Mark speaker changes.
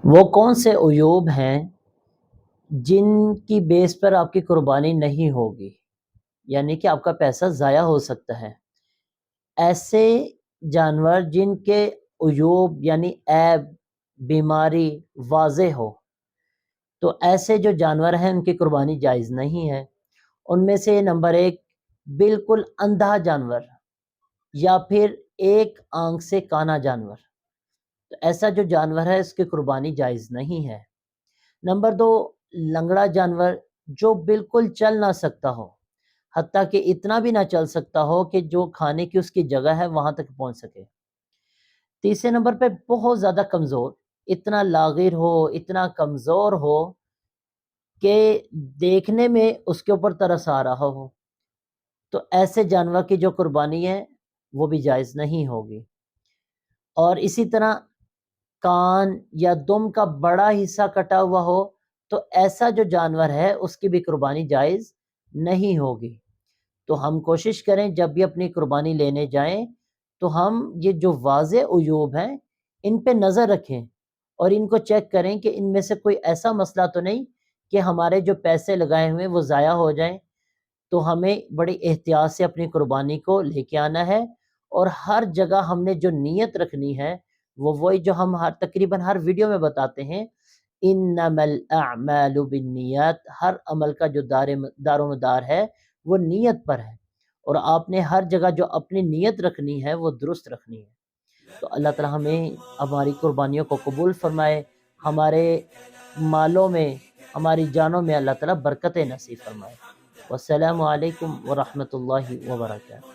Speaker 1: وہ کون سے عیوب ہیں جن کی بیس پر آپ کی قربانی نہیں ہوگی، یعنی کہ آپ کا پیسہ ضائع ہو سکتا ہے؟ ایسے جانور جن کے عیوب یعنی عیب، بیماری واضح ہو، تو ایسے جو جانور ہیں ان کی قربانی جائز نہیں ہے۔ ان میں سے نمبر 1، بالکل اندھا جانور یا پھر ایک آنکھ سے کانا جانور، تو ایسا جو جانور ہے اس کی قربانی جائز نہیں ہے۔ نمبر 2، لنگڑا جانور جو بالکل چل نہ سکتا ہو، حتیٰ کہ اتنا بھی نہ چل سکتا ہو کہ جو کھانے کی اس کی جگہ ہے وہاں تک پہنچ سکے۔ تیسرے نمبر پہ بہت زیادہ کمزور، اتنا لاغر ہو، اتنا کمزور ہو کہ دیکھنے میں اس کے اوپر ترس آ رہا ہو، تو ایسے جانور کی جو قربانی ہے وہ بھی جائز نہیں ہوگی۔ اور اسی طرح کان یا دم کا بڑا حصہ کٹا ہوا ہو، تو ایسا جو جانور ہے اس کی بھی قربانی جائز نہیں ہوگی۔ تو ہم کوشش کریں جب بھی اپنی قربانی لینے جائیں تو ہم یہ جو واضح عیوب ہیں ان پہ نظر رکھیں اور ان کو چیک کریں کہ ان میں سے کوئی ایسا مسئلہ تو نہیں کہ ہمارے جو پیسے لگائے ہوئے وہ ضائع ہو جائیں۔ تو ہمیں بڑی احتیاط سے اپنی قربانی کو لے کے آنا ہے، اور ہر جگہ ہم نے جو نیت رکھنی ہے وہ وہی جو ہم تقریباً ہر ویڈیو میں بتاتے ہیں، انما الاعمال بالنیات، ہر عمل کا جو دار و مدار ہے وہ نیت پر ہے، اور آپ نے ہر جگہ جو اپنی نیت رکھنی ہے وہ درست رکھنی ہے۔ تو اللہ تعالی ہمیں ہماری قربانیوں کو قبول فرمائے، ہمارے مالوں میں، ہماری جانوں میں اللہ تعالی برکت نصیب فرمائے۔ والسلام علیکم ورحمۃ اللہ وبرکاتہ۔